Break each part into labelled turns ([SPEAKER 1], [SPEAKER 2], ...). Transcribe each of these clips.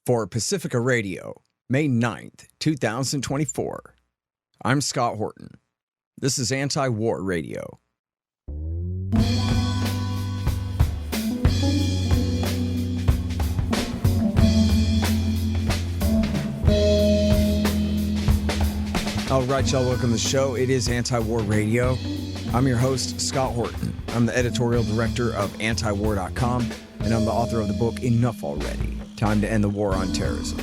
[SPEAKER 1] For Pacifica Radio, May 9th, 2024. I'm Scott Horton. This is Antiwar Radio. All right, y'all, welcome to the show. It is Antiwar Radio. I'm your host, Scott Horton. I'm the editorial director of Antiwar.com, and I'm the author of the book, Enough Already, Time to End the War on Terrorism.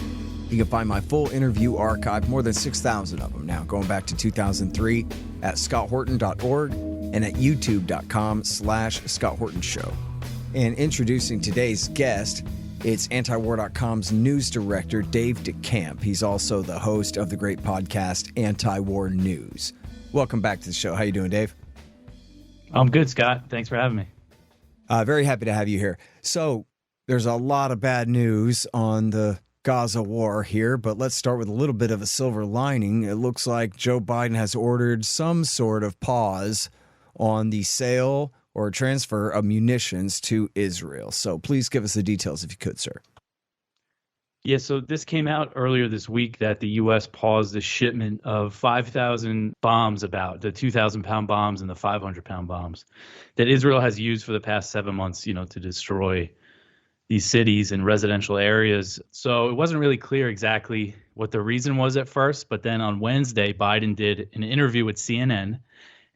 [SPEAKER 1] You can find my full interview archive, more than 6,000 of them now, going back to 2003, at scotthorton.org and at youtube.com/Scott Horton Show. And introducing today's guest, it's Antiwar.com's news director, Dave DeCamp. He's also the host of the great podcast, Antiwar News. Welcome back to the show. How you doing, Dave?
[SPEAKER 2] I'm good, Scott. Thanks for having me.
[SPEAKER 1] Very happy to have you here. So there's a lot of bad news on the Gaza war here, but let's start with a little bit of a silver lining. It looks like Joe Biden has ordered some sort of pause on the sale or transfer of munitions to Israel. So please give us the details if you could, sir.
[SPEAKER 2] Yeah, so this came out earlier this week that the U.S. paused the shipment of 5,000 bombs, about the 2,000-pound bombs and the 500-pound bombs that Israel has used for the past 7 months, to destroy these cities and residential areas. So it wasn't really clear exactly what the reason was at first, but then on Wednesday, Biden did an interview with CNN,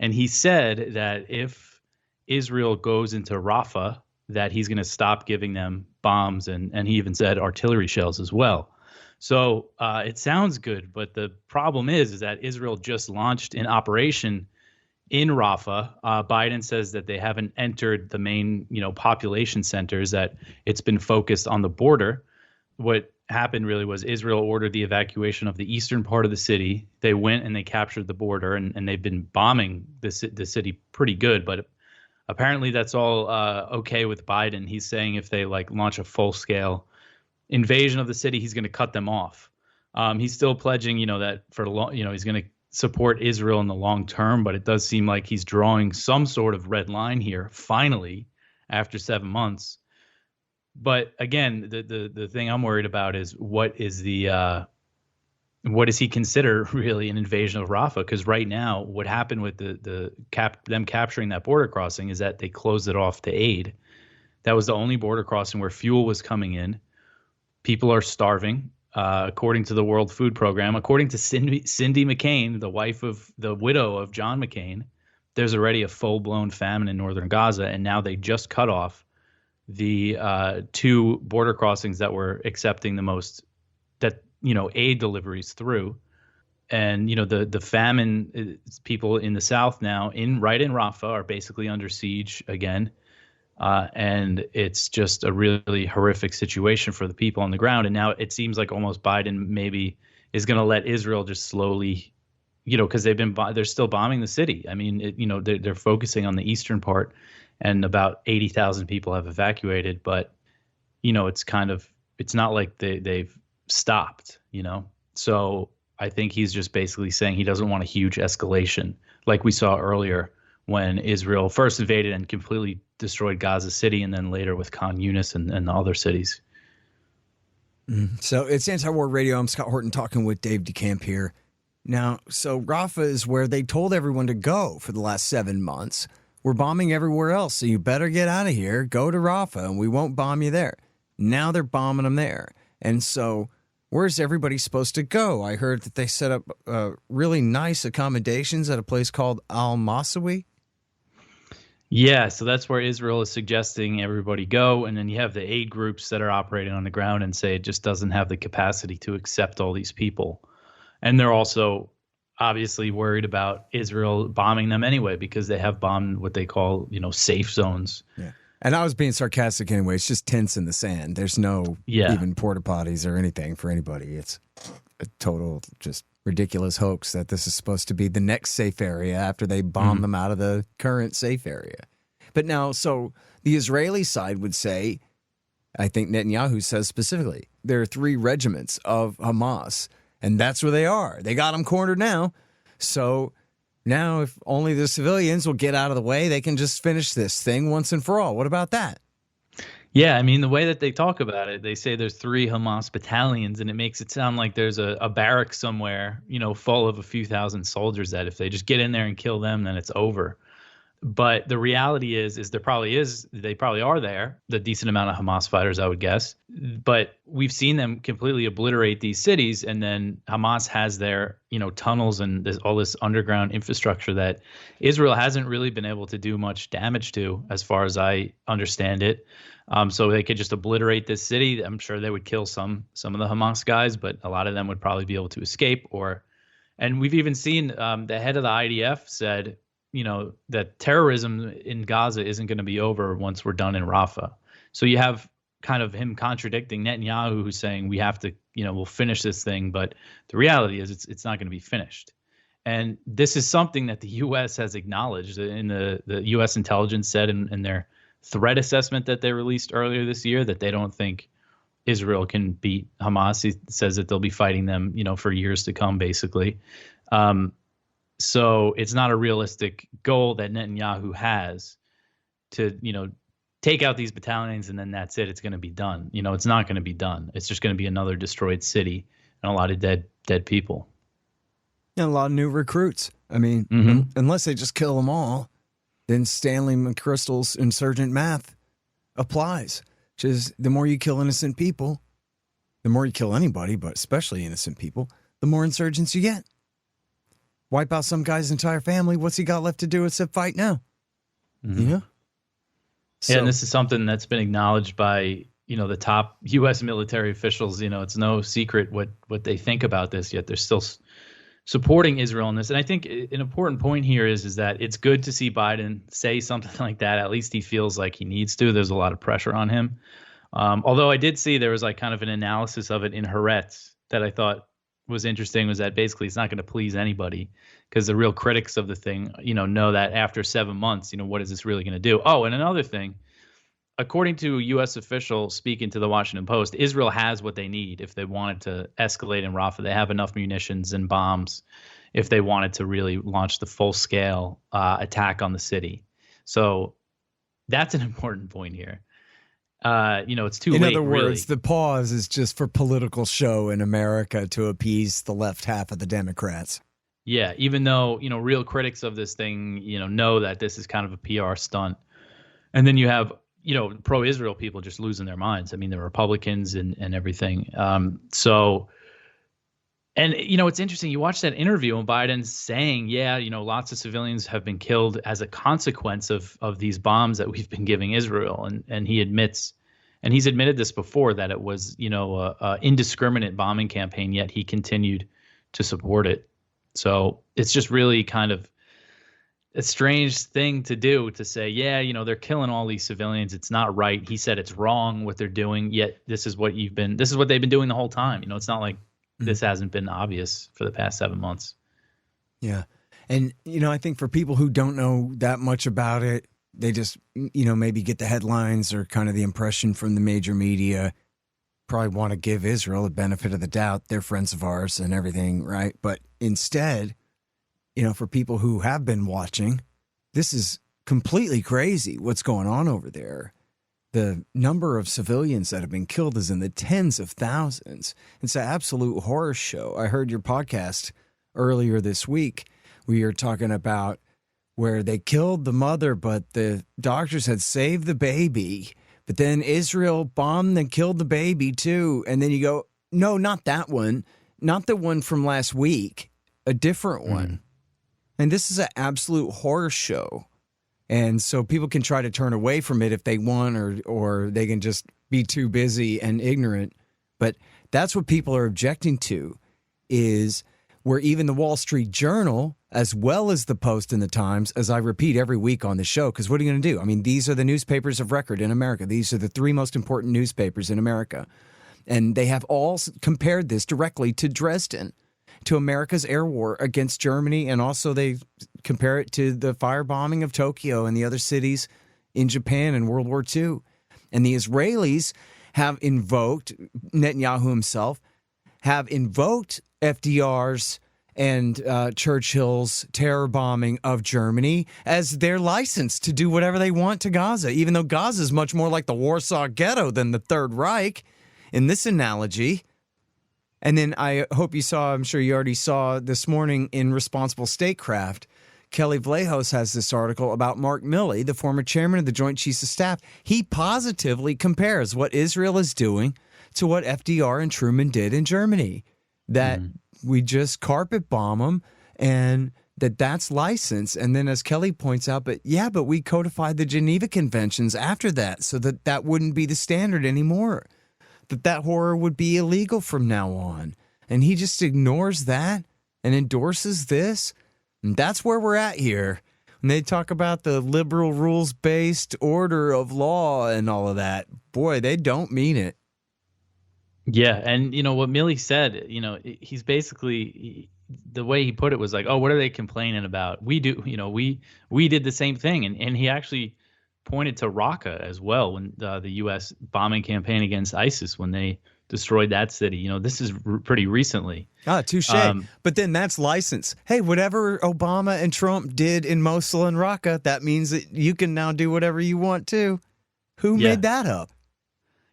[SPEAKER 2] and he said that if Israel goes into Rafah, that he's going to stop giving them bombs, and he even said artillery shells as well. So it sounds good, but the problem is that Israel just launched an operation in Rafah. Biden says that they haven't entered the main, population centers, that it's been focused on the border. What happened really was Israel ordered the evacuation of the eastern part of the city. They went and they captured the border, and they've been bombing the city pretty good, but apparently that's all okay with Biden. He's saying if they launch a full-scale invasion of the city, he's going to cut them off. He's still pledging, that for he's going to support Israel in the long term, but it does seem like he's drawing some sort of red line here, finally, after 7 months. But again, the thing I'm worried about is what does he consider really an invasion of Rafah? Because right now, what happened with them capturing that border crossing is that they closed it off to aid. That was the only border crossing where fuel was coming in. People are starving, according to the World Food Program. According to Cindy McCain, the widow of John McCain, there's already a full-blown famine in northern Gaza, and now they just cut off the two border crossings that were accepting the most aid deliveries through. And the famine, people in the south now right in Rafah are basically under siege again, and it's just a really horrific situation for the people on the ground. And now it seems like almost Biden maybe is going to let Israel just slowly, because they're still bombing the city. I mean, they're focusing on the eastern part, and about 80,000 people have evacuated, but it's not like they've stopped, So I think he's just basically saying he doesn't want a huge escalation like we saw earlier when Israel first invaded and completely destroyed Gaza City, and then later with Khan Yunis and the other cities.
[SPEAKER 1] So it's Antiwar Radio. I'm Scott Horton talking with Dave DeCamp here. Now, so Rafah is where they told everyone to go for the last 7 months. We're bombing everywhere else, so you better get out of here, go to Rafah, and we won't bomb you there. Now they're bombing them there. And so where's everybody supposed to go? I heard that they set up really nice accommodations at a place called Al-Masawi.
[SPEAKER 2] Yeah, so that's where Israel is suggesting everybody go. And then you have the aid groups that are operating on the ground and say it just doesn't have the capacity to accept all these people. And they're also obviously worried about Israel bombing them anyway, because they have bombed what they call, safe zones.
[SPEAKER 1] Yeah. And I was being sarcastic anyway. It's just tents in the sand. There's no even porta potties or anything for anybody. It's a total just ridiculous hoax that this is supposed to be the next safe area after they bomb them out of the current safe area. But now, so the Israeli side would say, I think Netanyahu says specifically, there are 3 regiments of Hamas, and that's where they are. They got them cornered now. So now, if only the civilians will get out of the way, they can just finish this thing once and for all. What about that?
[SPEAKER 2] Yeah, I mean, the way that they talk about it, they say there's 3 Hamas battalions, and it makes it sound like there's a barrack somewhere, full of a few thousand soldiers that if they just get in there and kill them, then it's over. But the reality is they probably are there, the decent amount of Hamas fighters, I would guess. But we've seen them completely obliterate these cities, and then Hamas has their, tunnels and all this underground infrastructure that Israel hasn't really been able to do much damage to, as far as I understand it. So they could just obliterate this city. I'm sure they would kill some of the Hamas guys, but a lot of them would probably be able to escape. And we've even seen the head of the IDF said, that terrorism in Gaza isn't going to be over once we're done in Rafah. So you have kind of him contradicting Netanyahu, who's saying we have to, we'll finish this thing. But the reality is it's not going to be finished. And this is something that the U.S. has acknowledged. In the U.S. intelligence said in their threat assessment that they released earlier this year that they don't think Israel can beat Hamas. He says that they'll be fighting them, for years to come, basically. So it's not a realistic goal that Netanyahu has to, take out these battalions and then that's it. It's going to be done. It's not going to be done. It's just going to be another destroyed city and a lot of dead people.
[SPEAKER 1] And a lot of new recruits. I mean, unless they just kill them all, then Stanley McChrystal's insurgent math applies, which is the more you kill innocent people, the more you kill anybody, but especially innocent people, the more insurgents you get. Wipe out some guy's entire family. What's he got left to do except fight now?
[SPEAKER 2] Mm-hmm. So, and this is something that's been acknowledged by, the top U.S. military officials. It's no secret what they think about this, yet they're still supporting Israel in this. And I think an important point here is that it's good to see Biden say something like that. At least he feels like he needs to. There's a lot of pressure on him. Although I did see there was like kind of an analysis of it in Haaretz that I thought was interesting, was that basically it's not going to please anybody because the real critics of the thing, know that after 7 months, what is this really going to do? Oh, and another thing, according to a U.S. official speaking to the Washington Post, Israel has what they need if they wanted to escalate in Rafah. They have enough munitions and bombs if they wanted to really launch the full-scale attack on the city. So that's an important point here. It's too late.
[SPEAKER 1] In other words,
[SPEAKER 2] really.
[SPEAKER 1] The pause is just for political show in America to appease the left half of the Democrats.
[SPEAKER 2] Yeah, even though, real critics of this thing, know that this is kind of a PR stunt. And then you have, pro-Israel people just losing their minds. I mean, the Republicans and everything. It's interesting. You watch that interview and Biden's saying, lots of civilians have been killed as a consequence of these bombs that we've been giving Israel. And he admits, and he's admitted this before, that it was, a indiscriminate bombing campaign, yet he continued to support it. So it's just really kind of a strange thing to do, to say, they're killing all these civilians. It's not right. He said it's wrong what they're doing, yet this is what they've been doing the whole time. It's not like this hasn't been obvious for the past 7 months.
[SPEAKER 1] Yeah. And, I think for people who don't know that much about it, they just, maybe get the headlines or kind of the impression from the major media, probably want to give Israel a benefit of the doubt. They're friends of ours and everything, right? But instead, for people who have been watching, this is completely crazy what's going on over there. The number of civilians that have been killed is in the tens of thousands. It's an absolute horror show. I heard your podcast earlier this week where you're talking about where they killed the mother, but the doctors had saved the baby. But then Israel bombed and killed the baby too. And then you go, no, not that one. Not the one from last week. A different one. And this is an absolute horror show. And so people can try to turn away from it if they want, or they can just be too busy and ignorant. But that's what people are objecting to, is where even the Wall Street Journal, as well as the Post and the Times, as I repeat every week on the show, because what are you going to do? I mean, these are the newspapers of record in America. These are the 3 most important newspapers in America. And they have all compared this directly to Dresden, to America's air war against Germany, and also they compare it to the firebombing of Tokyo and the other cities in Japan in World War II. And the Israelis have invoked, Netanyahu himself, have invoked FDR's and Churchill's terror bombing of Germany as their license to do whatever they want to Gaza, even though Gaza is much more like the Warsaw Ghetto than the Third Reich in this analogy. And then I hope you saw, I'm sure you already saw this morning in Responsible Statecraft, Kelly Vlahos has this article about Mark Milley, the former chairman of the Joint Chiefs of Staff. He positively compares what Israel is doing to what FDR and Truman did in Germany, that we just carpet bomb them and that's license. And then as Kelly points out, but we codified the Geneva Conventions after that so that wouldn't be the standard anymore, that horror would be illegal from now on. And he just ignores that and endorses this. And that's where we're at here. When they talk about the liberal rules-based order of law and all of that, boy, they don't mean it.
[SPEAKER 2] Yeah, and what Milley said, he's basically, the way he put it was like, oh, what are they complaining about? We do, we did the same thing. And he actually pointed to Raqqa as well when the U.S. bombing campaign against ISIS, when they destroyed that city. This is pretty recently. Ah, touche.
[SPEAKER 1] But then that's license. Hey, whatever Obama and Trump did in Mosul and Raqqa, that means that you can now do whatever you want to. Who made that up?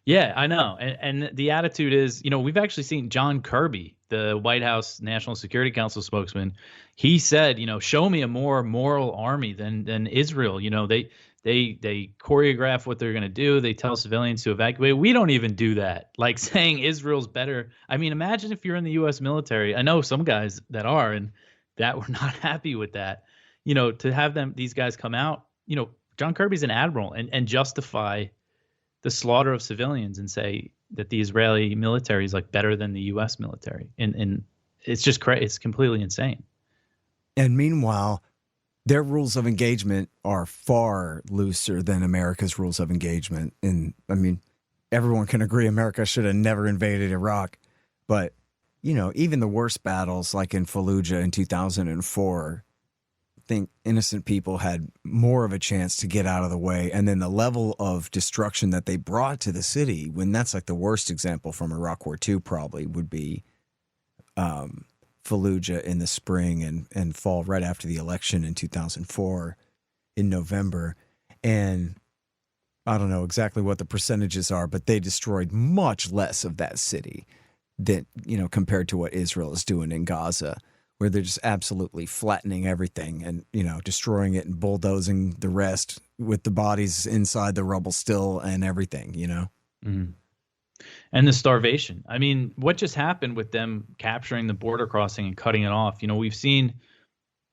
[SPEAKER 2] Yeah, I know. And the attitude is, we've actually seen John Kirby, the White House National Security Council spokesman. He said, show me a more moral army than Israel. They choreograph what they're going to do. They tell civilians to evacuate. We don't even do that. Like saying Israel's better. I mean, imagine if you're in the U.S. military. I know some guys that are, and that were not happy with that. To have these guys come out, John Kirby's an admiral and justify the slaughter of civilians and say that the Israeli military is like better than the U.S. military. And it's just it's completely insane.
[SPEAKER 1] And meanwhile, their rules of engagement are far looser than America's rules of engagement. And I mean, everyone can agree America should have never invaded Iraq. But, even the worst battles like in Fallujah in 2004, I think innocent people had more of a chance to get out of the way. And then the level of destruction that they brought to the city, when that's like the worst example from Iraq War II probably would be Fallujah in the spring and fall right after the election in 2004 in November. And I don't know exactly what the percentages are, but they destroyed much less of that city than, compared to what Israel is doing in Gaza, where they're just absolutely flattening everything and, destroying it and bulldozing the rest with the bodies inside the rubble still and everything,
[SPEAKER 2] Mm-hmm. And the starvation. I mean, what just happened with them capturing the border crossing and cutting it off? We've seen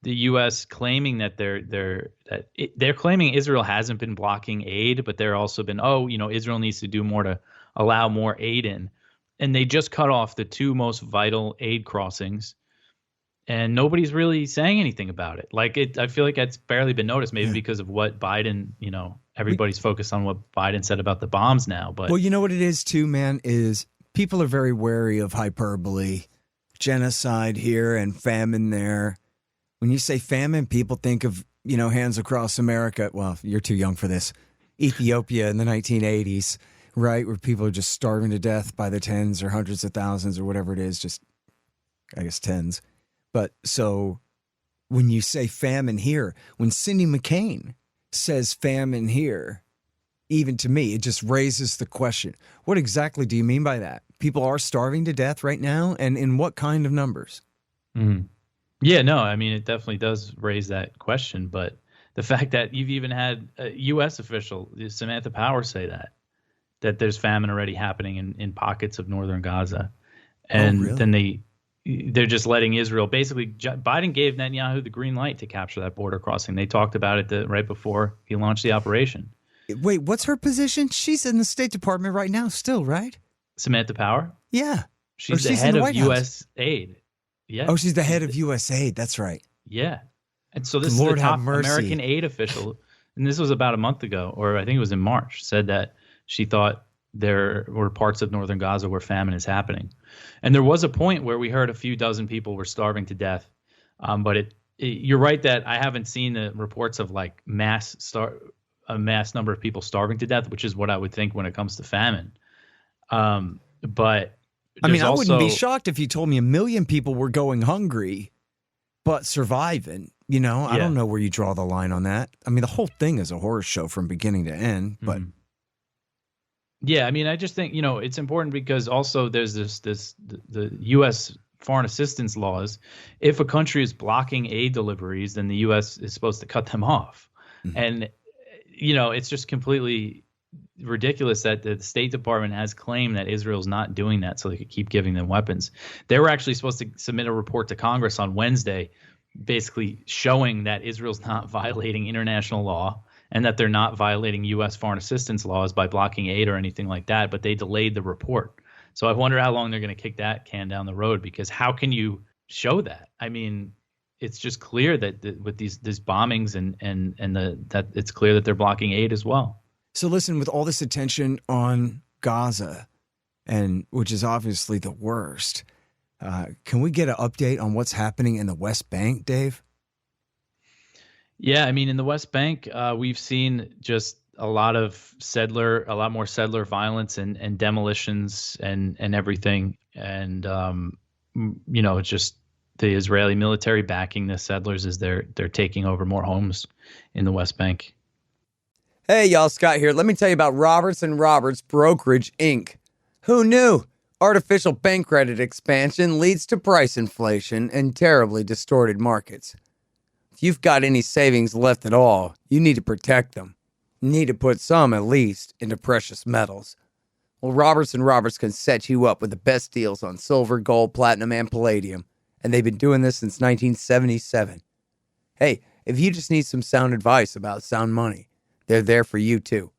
[SPEAKER 2] the U.S. claiming that they're claiming Israel hasn't been blocking aid, but they're also been, Israel needs to do more to allow more aid in. And they just cut off the two most vital aid crossings. And nobody's really saying anything about it. I feel like it's barely been noticed, maybe because of what Biden, everybody's focused on what Biden said about the bombs now. But
[SPEAKER 1] well, you know what it is too, man, is people are very wary of hyperbole, genocide here and famine there. When you say famine, people think of, hands across America. Well, you're too young for this. Ethiopia in the 1980s, right? Where people are just starving to death by the tens or hundreds of thousands or whatever it is, just, I guess, tens. But so when you say famine here, when Cindy McCain says famine here, even to me, it just raises the question, what exactly do you mean by that? People are starving to death right now, and in what kind of numbers?
[SPEAKER 2] Mm-hmm. Yeah, no, I mean, it definitely does raise that question. But the fact that you've even had a U.S. official, Samantha Power, say that there's famine already happening in pockets of northern Gaza. And
[SPEAKER 1] really?
[SPEAKER 2] Then they're just letting Israel, basically, Biden gave Netanyahu the green light to capture that border crossing. They talked about it right before he launched the operation.
[SPEAKER 1] Wait, what's her position? She's in the State Department right now still, right?
[SPEAKER 2] Samantha Power?
[SPEAKER 1] Yeah.
[SPEAKER 2] She's the head of U.S. aid. Yeah.
[SPEAKER 1] Oh, she's the head of U.S. aid. That's right.
[SPEAKER 2] Yeah. And so this is the top American aid official, and this was about a month ago, or I think it was in March, said that she thought there were parts of northern Gaza where famine is happening. And there was a point where we heard a few dozen people were starving to death. But you're right that I haven't seen the reports of like a mass number of people starving to death, which is what I would think when it comes to famine. But
[SPEAKER 1] I mean, I wouldn't be shocked if you told me 1 million people were going hungry but surviving. You know, I
[SPEAKER 2] Yeah.
[SPEAKER 1] don't know where you draw the line on that. I mean, the whole thing is a horror show from beginning to end, but
[SPEAKER 2] Yeah, I mean, I just think, it's important because also there's the U.S. foreign assistance laws. If a country is blocking aid deliveries, then the U.S. is supposed to cut them off. And, it's just completely ridiculous that the State Department has claimed that Israel's not doing that so they could keep giving them weapons. They were actually supposed to submit a report to Congress on Wednesday, basically showing that Israel's not violating international law and that they're not violating U.S. foreign assistance laws by blocking aid or anything like that, but they delayed the report. So I wonder how long they're going to kick that can down the road, because how can you show that? I mean, it's just clear that with these bombings that it's clear that they're blocking aid as well.
[SPEAKER 1] So listen, with all this attention on Gaza, and which is obviously the worst, can we get an update on what's happening in the West Bank, Dave?
[SPEAKER 2] Yeah, I mean, in the West Bank, we've seen just a lot more settler violence and demolitions and everything. And, it's just the Israeli military backing the settlers as they're taking over more homes in the West Bank.
[SPEAKER 1] Hey, y'all, Scott here. Let me tell you about Roberts & Roberts Brokerage, Inc. Who knew? Artificial bank credit expansion leads to price inflation and terribly distorted markets. If you've got any savings left at all, you need to protect them. You need to put some, at least, into precious metals. Well, Roberts & Roberts can set you up with the best deals on silver, gold, platinum, and palladium, and they've been doing this since 1977. Hey, if you just need some sound advice about sound money, they're there for you, too.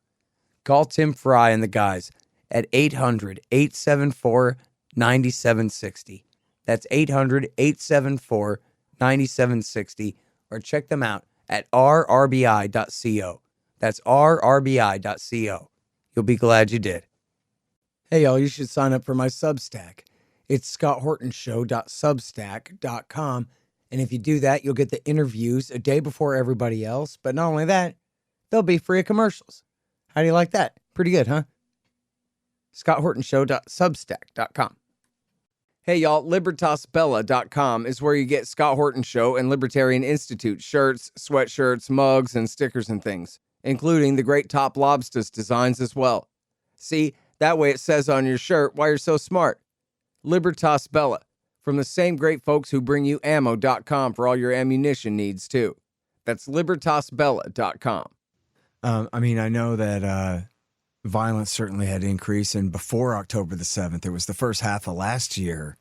[SPEAKER 1] Call Tim Fry and the guys at 800-874-9760. That's 800-874-9760. Or check them out at rrbi.co. That's rrbi.co. You'll be glad you did. Hey, y'all, you should sign up for my Substack. It's scotthortonshow.substack.com. And if you do that, you'll get the interviews a day before everybody else. But not only that, they'll be free of commercials. How do you like that? Pretty good, huh? scotthortonshow.substack.com. Hey, y'all, LibertasBella.com is where you get Scott Horton Show and Libertarian Institute shirts, sweatshirts, mugs, and stickers and things, including the great Top Lobsters designs as well. See, that way it says on your shirt why you're so smart. Libertas Bella, from the same great folks who bring you ammo.com for all your ammunition needs, too. That's LibertasBella.com. I mean, I know that violence certainly had increased, and before October the 7th, it was the first half of last year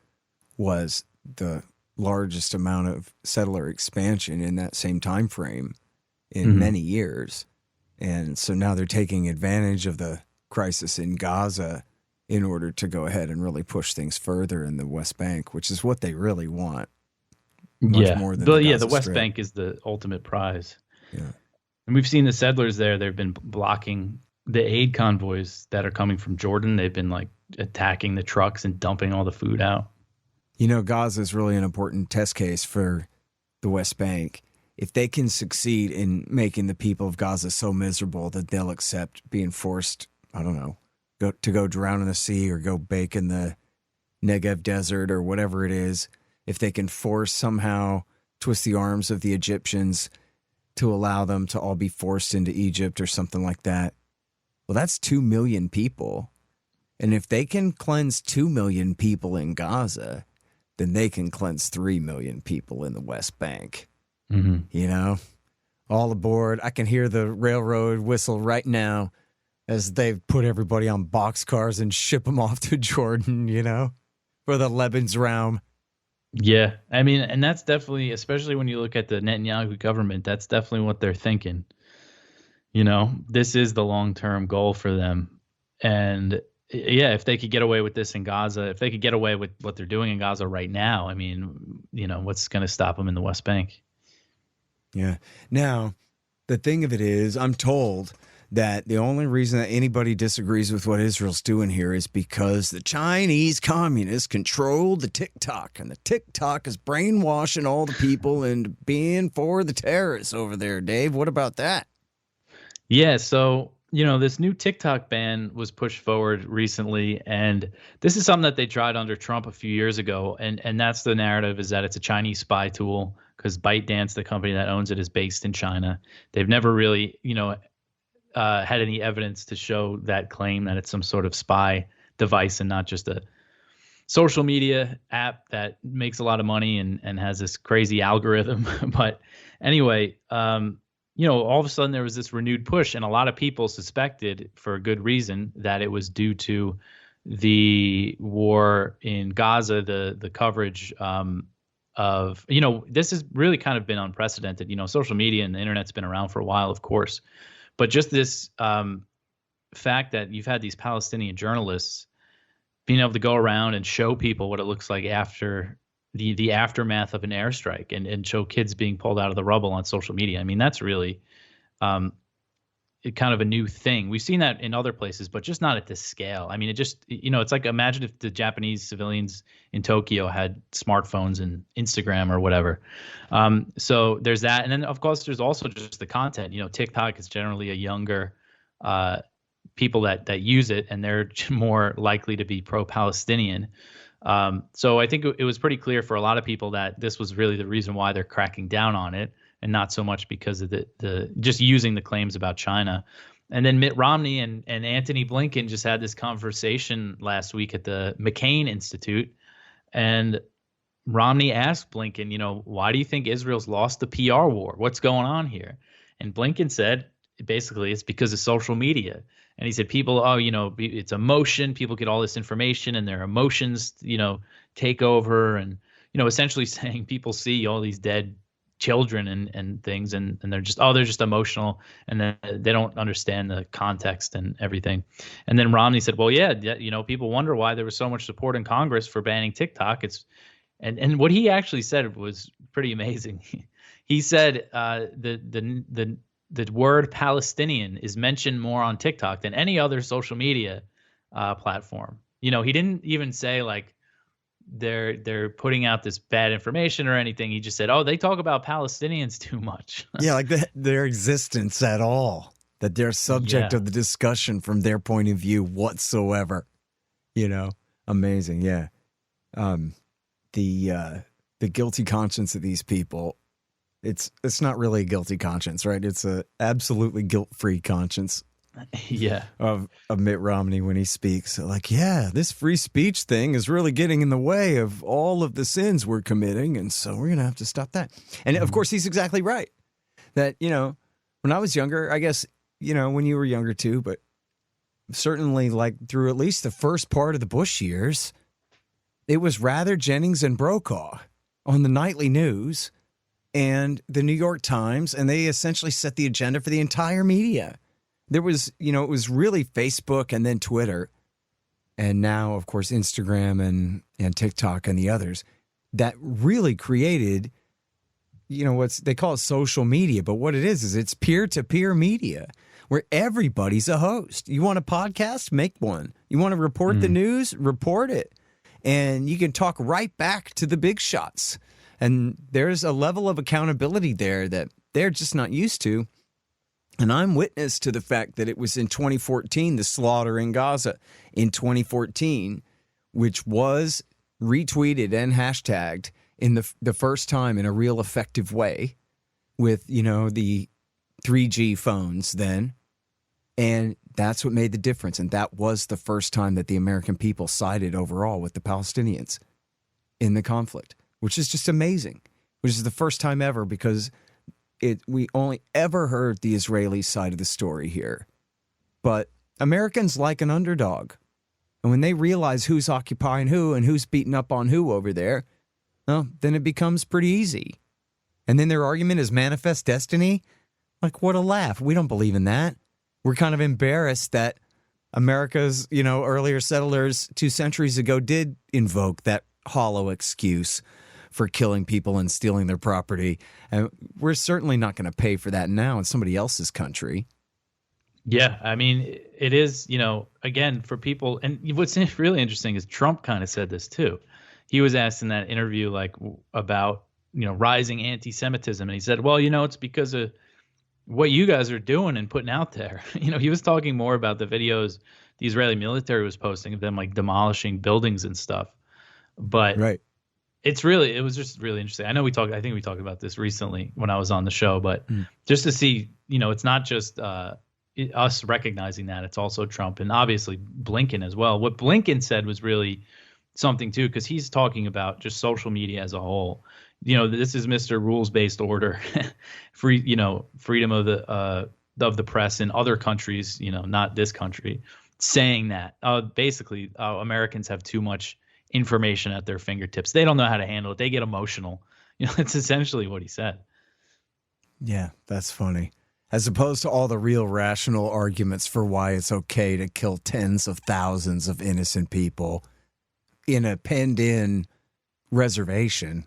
[SPEAKER 1] was the largest amount of settler expansion in that same time frame in many years. And so now they're taking advantage of the crisis in Gaza in order to go ahead and really push things further in the West Bank, which is what they really want. Much more than
[SPEAKER 2] the West Bank is the ultimate prize.
[SPEAKER 1] Yeah.
[SPEAKER 2] And we've seen the settlers there. They've been blocking the aid convoys that are coming from Jordan. They've been attacking the trucks and dumping all the food out.
[SPEAKER 1] You know, Gaza is really an important test case for the West Bank. If they can succeed in making the people of Gaza so miserable that they'll accept being forced, I don't know, to go drown in the sea or go bake in the Negev desert or whatever it is, if they can somehow twist the arms of the Egyptians to allow them to all be forced into Egypt or something like that, well, that's 2 million people. And if they can cleanse 2 million people in Gaza, then they can cleanse 3 million people in the West Bank. You know, all aboard. I can hear the railroad whistle right now as they've put everybody on boxcars and ship them off to Jordan, you know, for the Lebensraum.
[SPEAKER 2] Yeah, I mean, and that's definitely, especially when you look at the Netanyahu government, that's definitely what they're thinking. You know, this is the long-term goal for them. And yeah, if they could get away with this in Gaza, if they could get away with what they're doing in Gaza right now, I mean, you know, what's going to stop them in the West Bank?
[SPEAKER 1] Yeah. Now, the thing of it is, I'm told that the only reason that anybody disagrees with what Israel's doing here is because the Chinese communists control the TikTok, and the TikTok is brainwashing all the people into being for the terrorists over there. Dave, what about that?
[SPEAKER 2] Yeah, so This new TikTok ban was pushed forward recently, and this is something that they tried under Trump a few years ago, and that's the narrative, is that it's a Chinese spy tool because ByteDance, the company that owns it, is based in China. They've never really, had any evidence to show that claim that it's some sort of spy device and not just a social media app that makes a lot of money and has this crazy algorithm. But anyway, all of a sudden there was this renewed push, and a lot of people suspected, for a good reason, that it was due to the war in Gaza, the coverage of, this has really kind of been unprecedented. Social media and the internet's been around for a while, of course, but just this fact that you've had these Palestinian journalists being able to go around and show people what it looks like after the aftermath of an airstrike, and show kids being pulled out of the rubble on social media. I mean, that's really kind of a new thing. We've seen that in other places, but just not at this scale. I mean, it just, it's like, imagine if the Japanese civilians in Tokyo had smartphones and Instagram or whatever. So there's that. And then, of course, there's also just the content. TikTok is generally a younger people that use it, and they're more likely to be pro-Palestinian. So I think it was pretty clear for a lot of people that this was really the reason why they're cracking down on it, and not so much because of the just using the claims about China. And then Mitt Romney and Antony Blinken just had this conversation last week at the McCain Institute, and Romney asked Blinken, why do you think Israel's lost the PR war? What's going on here? And Blinken said, basically, it's because of social media. And he said, people, it's emotion. People get all this information and their emotions, take over. And, essentially saying people see all these dead children and things, and they're just emotional, and then they don't understand the context and everything. And then Romney said, well, yeah, people wonder why there was so much support in Congress for banning TikTok. And what he actually said was pretty amazing. He said the word Palestinian is mentioned more on TikTok than any other social media platform. He didn't even say like they're putting out this bad information or anything. He just said, oh, they talk about Palestinians too much.
[SPEAKER 1] Yeah, like their existence at all, that they're subject of the discussion from their point of view whatsoever. Amazing. Yeah. The guilty conscience of these people. It's not really a guilty conscience, right? It's a absolutely guilt-free conscience.
[SPEAKER 2] Yeah.
[SPEAKER 1] Of Mitt Romney when he speaks. Like, yeah, this free speech thing is really getting in the way of all of the sins we're committing, and so we're going to have to stop that. And, of course, he's exactly right. That, when I was younger, I guess, when you were younger too, but certainly like through at least the first part of the Bush years, it was Rather, Jennings, and Brokaw on the nightly news and the New York Times, and they essentially set the agenda for the entire media. There was, it was really Facebook and then Twitter, and now, of course, Instagram and TikTok and the others that really created, they call it social media, but what it is it's peer-to-peer media where everybody's a host. You want a podcast? Make one. You want to report the news? Report it. And you can talk right back to the big shots. And there's a level of accountability there that they're just not used to. And I'm witness to the fact that it was in 2014, the slaughter in Gaza in 2014, which was retweeted and hashtagged in the first time in a real effective way with, the 3G phones then. And that's what made the difference. And that was the first time that the American people sided overall with the Palestinians in the conflict, which is just amazing, which is the first time ever because we only ever heard the Israeli side of the story here. But Americans like an underdog. And when they realize who's occupying who and who's beating up on who over there, well, then it becomes pretty easy. And then their argument is manifest destiny. Like, what a laugh. We don't believe in that. We're kind of embarrassed that America's, earlier settlers 2 centuries ago did invoke that hollow excuse for killing people and stealing their property. And we're certainly not going to pay for that now in somebody else's country.
[SPEAKER 2] Yeah, I mean, it is, again, for people. And what's really interesting is Trump kind of said this, too. He was asked in that interview, about, rising anti-Semitism. And he said, well, it's because of what you guys are doing and putting out there. He was talking more about the videos the Israeli military was posting of them like demolishing buildings and stuff. But
[SPEAKER 1] Right.
[SPEAKER 2] it was just really interesting. I think we talked about this recently when I was on the show, but just to see, it's not just us recognizing that, it's also Trump and obviously Blinken as well. What Blinken said was really something too, because he's talking about just social media as a whole. This is Mr. Rules-based order, freedom of the press in other countries, not this country, saying that basically Americans have too much information at their fingertips. They don't know how to handle it. They get emotional. It's essentially what he said.
[SPEAKER 1] Yeah, that's funny. As opposed to all the real rational arguments for why it's okay to kill tens of thousands of innocent people in a penned-in reservation,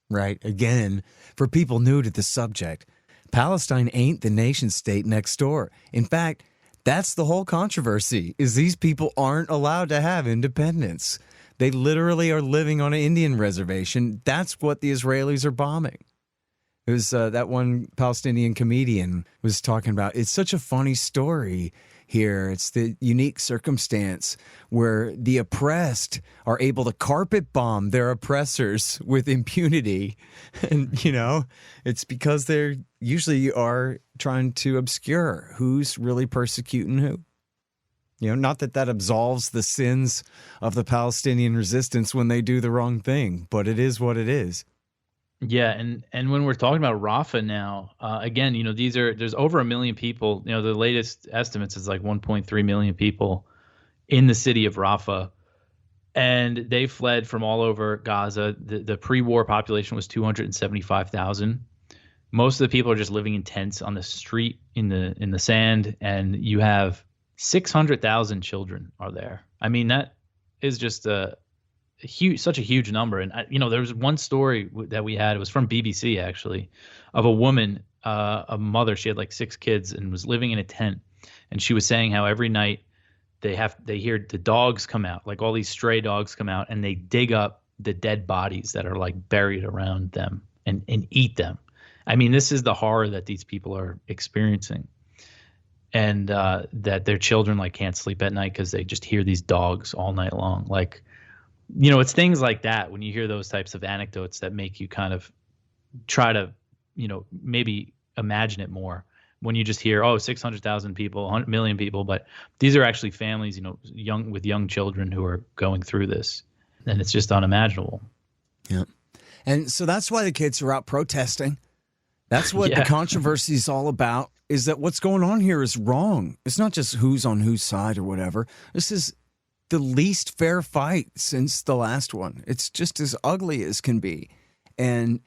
[SPEAKER 1] right? Again, for people new to the subject, Palestine ain't the nation state next door. In fact, that's the whole controversy, is these people aren't allowed to have independence. They literally are living on an Indian reservation. That's what the Israelis are bombing. It was that one Palestinian comedian was talking about, it's such a funny story here. It's the unique circumstance where the oppressed are able to carpet bomb their oppressors with impunity. And, it's because they usually are trying to obscure who's really persecuting who. Not that absolves the sins of the Palestinian resistance when they do the wrong thing, but it is what it is.
[SPEAKER 2] Yeah, and when we're talking about Rafah now, again, there's over 1 million people. The latest estimates is like 1.3 million people in the city of Rafah, and they fled from all over Gaza. The pre-war population was 275,000. Most of the people are just living in tents on the street in the sand, and you have 600,000 children are there. I mean, that is just such a huge number. And there was one story that we had, it was from BBC actually, of a woman, a mother. She had like 6 kids and was living in a tent, and she was saying how every night they hear the dogs come out, like all these stray dogs come out, and they dig up the dead bodies that are like buried around them and eat them. I mean, this is the horror that these people are experiencing. And that their children like can't sleep at night because they just hear these dogs all night long. Like, it's things like that when you hear those types of anecdotes that make you kind of try to, maybe imagine it more. When you just hear, 600,000 people, 100 million people, but these are actually families, young children who are going through this, and it's just unimaginable.
[SPEAKER 1] Yeah, and so that's why the kids are out protesting. That's what the controversy is all about, is that what's going on here is wrong. It's not just who's on whose side or whatever. This is the least fair fight since the last one. It's just as ugly as can be. And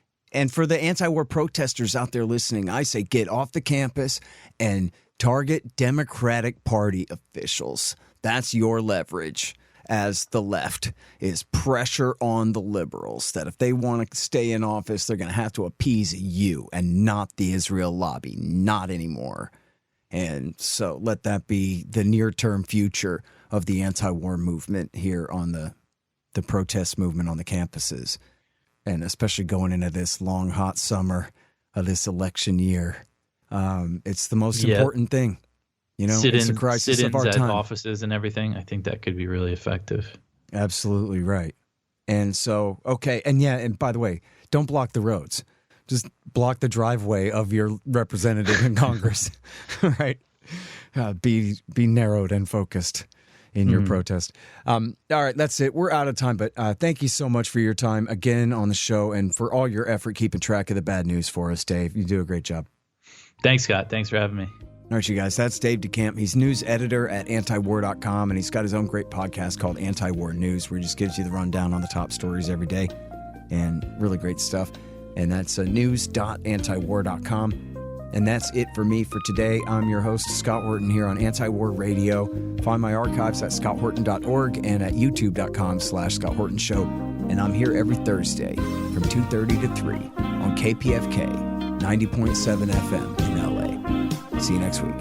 [SPEAKER 1] for the anti-war protesters out there listening, I say get off the campus and target Democratic Party officials. That's your leverage as the left, is pressure on the liberals that if they want to stay in office, they're going to have to appease you and not the Israel lobby, not anymore. And so let that be the near-term future of the anti-war movement here on the protest movement on the campuses. And especially going into this long, hot summer of this election year. It's the most important thing. It's a crisis of our time.
[SPEAKER 2] At offices and everything. I think that could be really effective.
[SPEAKER 1] Absolutely right. And so, okay. And by the way, don't block the roads. Just block the driveway of your representative in Congress, right? Be narrowed and focused in your protest. All right, that's it. We're out of time, but thank you so much for your time again on the show and for all your effort keeping track of the bad news for us, Dave. You do a great job.
[SPEAKER 2] Thanks, Scott. Thanks for having me.
[SPEAKER 1] All right, you guys, that's Dave DeCamp. He's news editor at Antiwar.com, and he's got his own great podcast called Antiwar News, where he just gives you the rundown on the top stories every day, and really great stuff. And that's news.antiwar.com. And that's it for me for today. I'm your host, Scott Horton, here on Antiwar Radio. Find my archives at scotthorton.org and at youtube.com/Scott Horton Show. And I'm here every Thursday from 2:30 to 3 on KPFK 90.7 FM in LA. See you next week.